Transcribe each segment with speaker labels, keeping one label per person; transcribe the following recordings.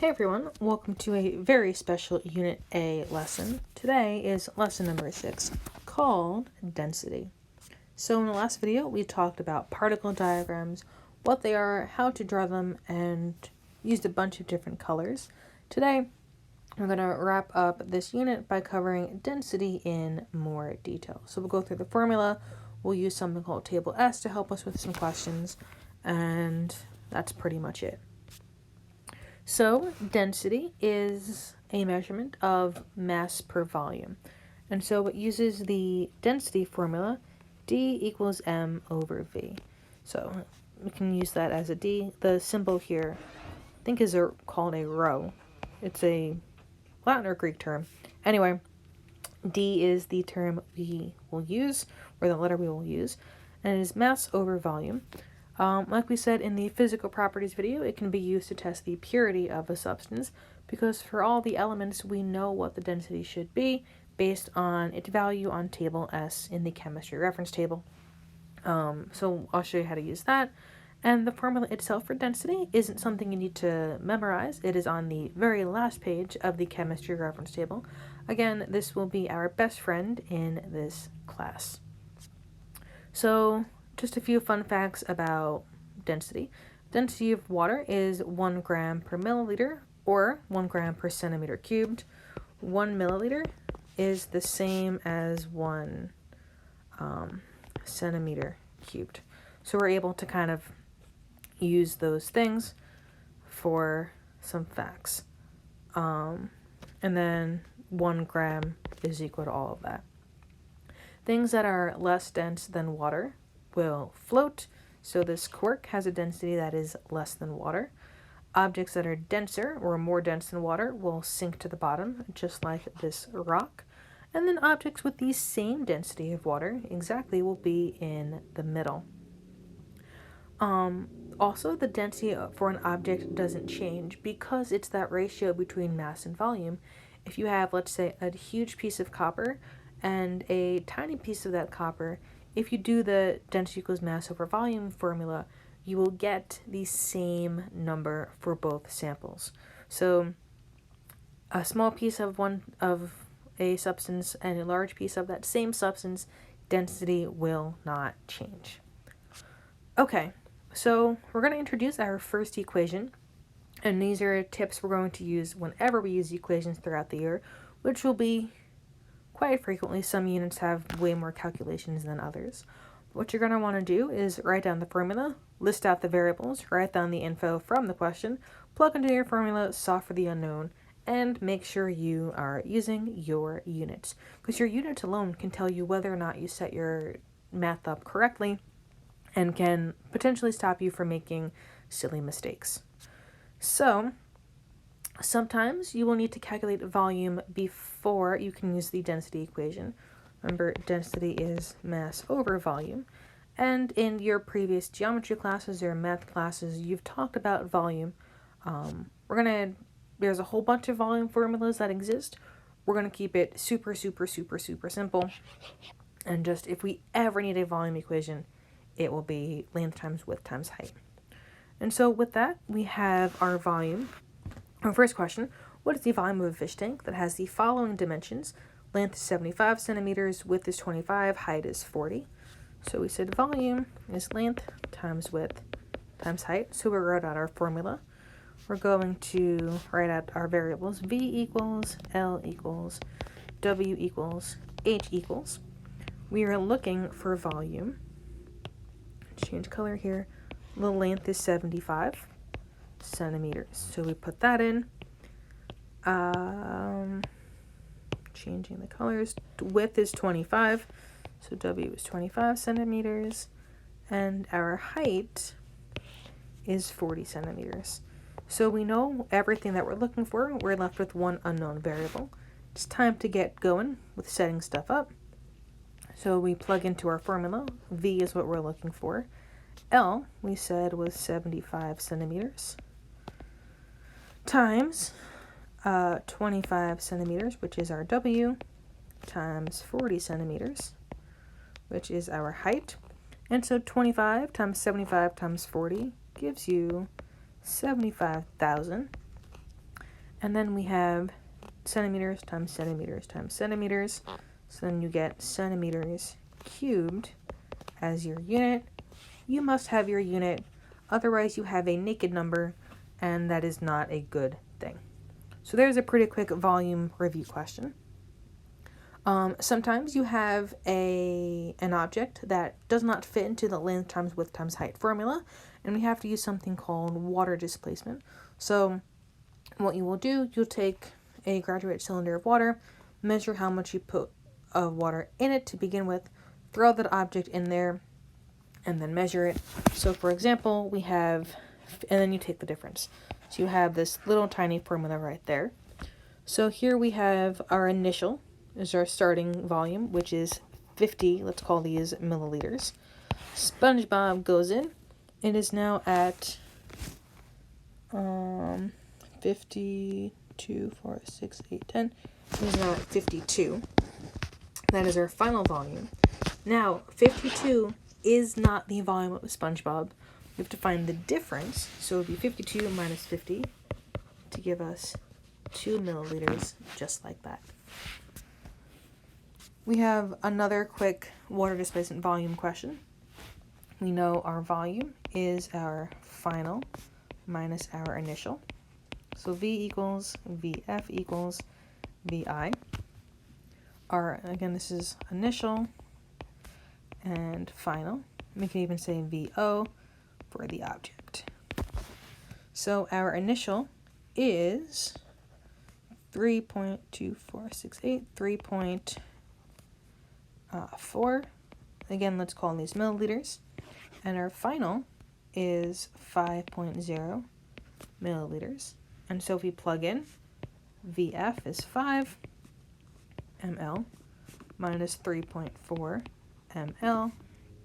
Speaker 1: Hey everyone, welcome to a very special Unit A lesson. Today is lesson number 6, called Density. So in the last video, we talked about particle diagrams, what they are, how to draw them, and used a bunch of different colors. Today, we're going to wrap up this unit by covering density in more detail. So we'll go through the formula, we'll use something called Table S to help us with some questions, and that's pretty much it. So density is a measurement of mass per volume. And so it uses the density formula, D equals M over V. So we can use that as a D. The symbol here, I think is called a rho. It's a Latin or Greek term. Anyway, D is the term we will use, or the letter we will use, and it is mass over volume. Like we said in the physical properties video, it can be used to test the purity of a substance because for all the elements, we know what the density should be based on its value on table S in the chemistry reference table. So I'll show you how to use that. And the formula itself for density isn't something you need to memorize. It is on the very last page of the chemistry reference table. Again, this will be our best friend in this class. So just a few fun facts about density. Density of water is 1 gram per milliliter or 1 gram per centimeter cubed. 1 milliliter is the same as 1 centimeter cubed. So we're able to kind of use those things for some facts. And then 1 gram is equal to all of that. Things that are less dense than water will float, so this cork has a density that is less than water. Objects that are denser or more dense than water will sink to the bottom, just like this rock. And then objects with the same density of water exactly will be in the middle. Also, the density for an object doesn't change because it's that ratio between mass and volume. If you have, let's say, a huge piece of copper and a tiny piece of that copper, if you do the density equals mass over volume formula, you will get the same number for both samples. So a small piece of a substance and a large piece of that same substance, density will not change. Okay, so we're going to introduce our first equation, and these are tips we're going to use whenever we use equations throughout the year, which will be quite frequently. Some units have way more calculations than others. What you're going to want to do is write down the formula, list out the variables, write down the info from the question, plug into your formula, solve for the unknown, and make sure you are using your units. Because your units alone can tell you whether or not you set your math up correctly and can potentially stop you from making silly mistakes. So sometimes you will need to calculate volume before you can use the density equation. Remember, density is mass over volume. And in your previous geometry classes or math classes, you've talked about volume. There's a whole bunch of volume formulas that exist. We're going to keep it super, super, super, super simple. And just if we ever need a volume equation, it will be length times width times height. And so with that, we have our volume. Our first question, what is the volume of a fish tank that has the following dimensions? Length is 75 centimeters, width is 25, height is 40. So we said volume is length times width times height. So we wrote out our formula. We're going to write out our variables. V equals, L equals, W equals, H equals. We are looking for volume. Change color here. The length is 75 centimeters. So we put that in. Changing the colors. Width is 25. So W is 25 centimeters. And our height is 40 centimeters. So we know everything that we're looking for. We're left with one unknown variable. It's time to get going with setting stuff up. So we plug into our formula. V is what we're looking for. L, we said, was 75 centimeters times 25 centimeters, which is our W, times 40 centimeters, which is our height. And so 25 times 75 times 40 gives you 75,000. And then we have centimeters times centimeters times centimeters. So then you get centimeters cubed as your unit. You must have your unit, otherwise you have a naked number, and that is not a good thing. So there's a pretty quick volume review question. Sometimes you have an object that does not fit into the length times width times height formula, and we have to use something called water displacement. So what you will do, you'll take a graduate cylinder of water, measure how much you put of water in it to begin with, throw that object in there, and then measure it. So for example, we have, and then you take the difference. So you have this little tiny formula right there. So here we have our initial, is our starting volume, which is 50, let's call these milliliters. SpongeBob goes in. It is now at 52, 4, 6, 8, 10. It is now at 52. That is our final volume. Now, 52 is not the volume of SpongeBob. We have to find the difference. So it would be 52 minus 50 to give us 2 milliliters, just like that. We have another quick water displacement volume question. We know our volume is our final minus our initial. So V equals VF equals VI. Again, this is initial and final. We can even say VO for the object. So our initial is 3.2468, 3.4. Again, let's call these milliliters. And our final is 5.0 milliliters. And so if we plug in, VF is 5 ml minus 3.4 ml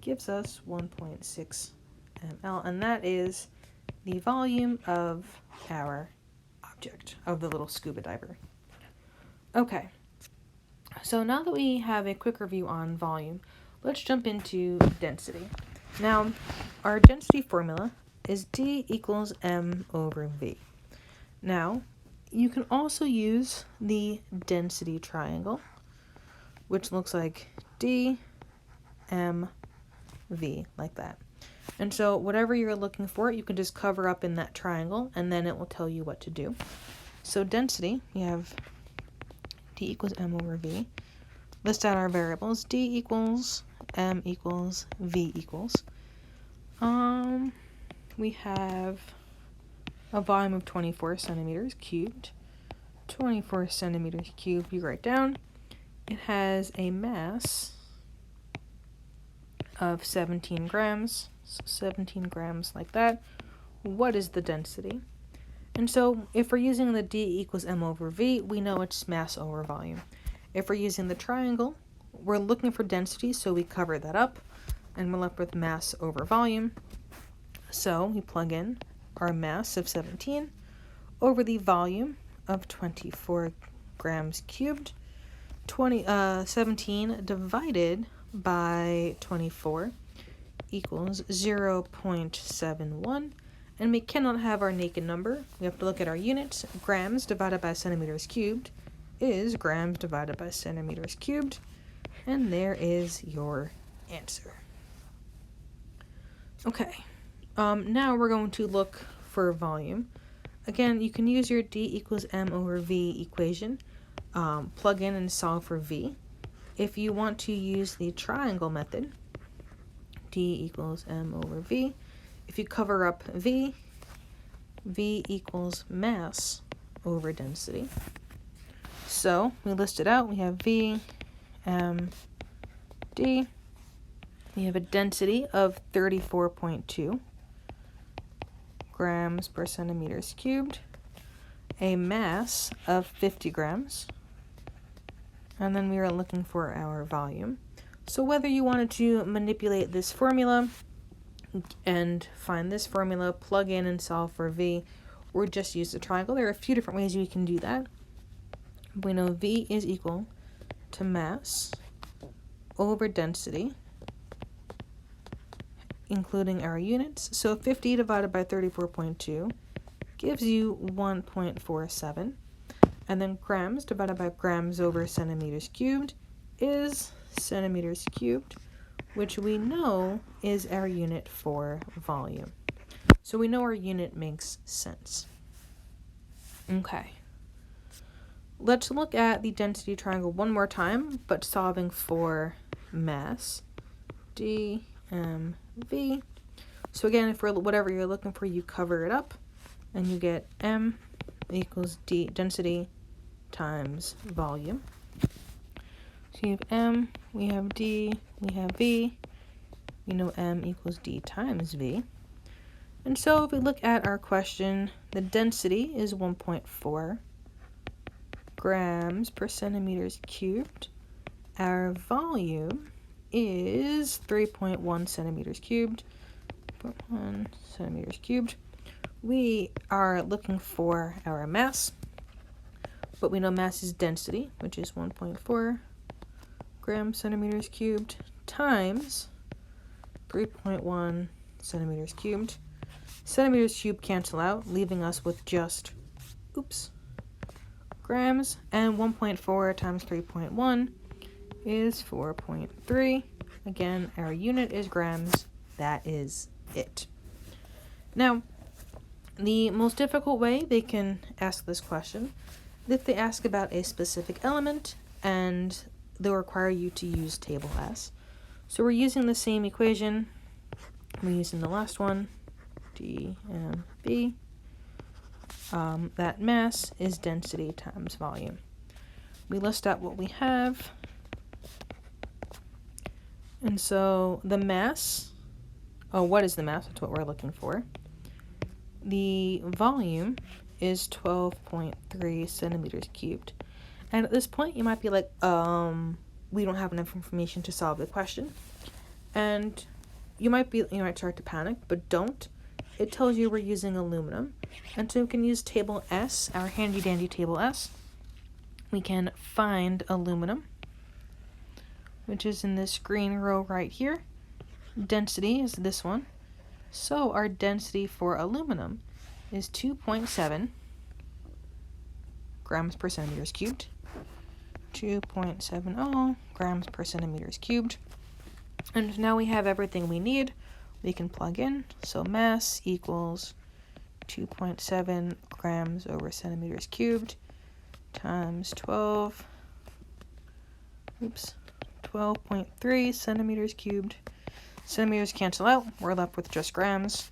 Speaker 1: gives us 1.6 ml. And that is the volume of our object, of the little scuba diver. Okay, so now that we have a quick review on volume, let's jump into density. Now, our density formula is D equals M over V. Now, you can also use the density triangle, which looks like D, M, V, like that. And so whatever you're looking for, you can just cover up in that triangle, and then it will tell you what to do. So density, we have D equals M over V. List out our variables. D equals, M equals, V equals. We have a volume of 24 centimeters cubed. 24 centimeters cubed, you write down. It has a mass of 17 grams. So 17 grams like that. What is the density? And so if we're using the D equals M over V, we know it's mass over volume. If we're using the triangle, we're looking for density, so we cover that up, and we're left with mass over volume. So we plug in our mass of 17 over the volume of 24 grams cubed. 17 divided by 24 equals 0.71. And we cannot have our naked number. We have to look at our units. Grams divided by centimeters cubed is grams divided by centimeters cubed. And there is your answer. Okay, now we're going to look for volume. Again, you can use your D equals M over V equation. Plug in and solve for V. If you want to use the triangle method, D equals M over V. If you cover up V, V equals mass over density. So we list it out. We have V, M, D. We have a density of 34.2 grams per centimeters cubed, a mass of 50 grams, and then we are looking for our volume. So whether you wanted to manipulate this formula and find this formula, plug in and solve for V, or just use the triangle, there are a few different ways we can do that. We know V is equal to mass over density, including our units. So 50 divided by 34.2 gives you 1.47. And then grams divided by grams over centimeters cubed is centimeters cubed, which we know is our unit for volume. So we know our unit makes sense. Okay. Let's look at the density triangle one more time, but solving for mass. DMV. So again, for whatever you're looking for, you cover it up, and you get M equals D, density times volume. So you have M, we have D, we have V. We know M equals D times V. And so if we look at our question, the density is 1.4 grams per centimeters cubed. Our volume is 3.1 centimeters cubed. 0.1 centimeters cubed. We are looking for our mass, but we know mass is density, which is 1.4 grams centimeters cubed times 3.1 centimeters cubed. Centimeters cubed cancel out, leaving us with just, grams, and 1.4 times 3.1 is 4.3. Again, our unit is grams. That is it. Now, the most difficult way they can ask this question is if they ask about a specific element and they'll require you to use table S. So we're using the same equation. We're using the last one, DMV. That mass is density times volume. We list out what we have. And so the mass, what is the mass? That's what we're looking for. The volume is 12.3 centimeters cubed. And at this point, you might be like, we don't have enough information to solve the question. And you might start to panic, but don't. It tells you we're using aluminum. And so we can use table S, our handy dandy table S. We can find aluminum, which is in this green row right here. Density is this one. So our density for aluminum is 2.7 grams per centimeters cubed. 2.70 grams per centimeters cubed. And now we have everything we need. We can plug in. So mass equals 2.7 grams over centimeters cubed times 12.3 centimeters cubed. Centimeters cancel out. We're left with just grams.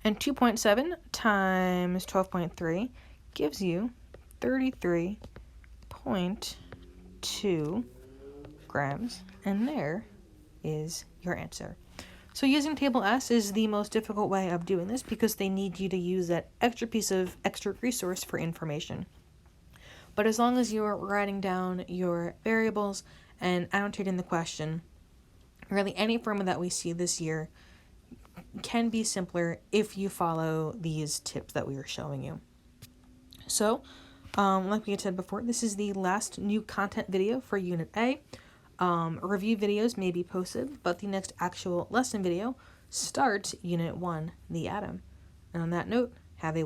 Speaker 1: And 2.7 times 12.3 gives you 33.2 grams. And there is your answer. So using table S is the most difficult way of doing this because they need you to use that extra piece of extra resource for information. But as long as you're writing down your variables and annotating the question, really any formula that we see this year can be simpler if you follow these tips that we are showing you. So, like we had said before, this is the last new content video for Unit A. Review videos may be posted, but the next actual lesson video starts Unit 1, the atom. And on that note, have a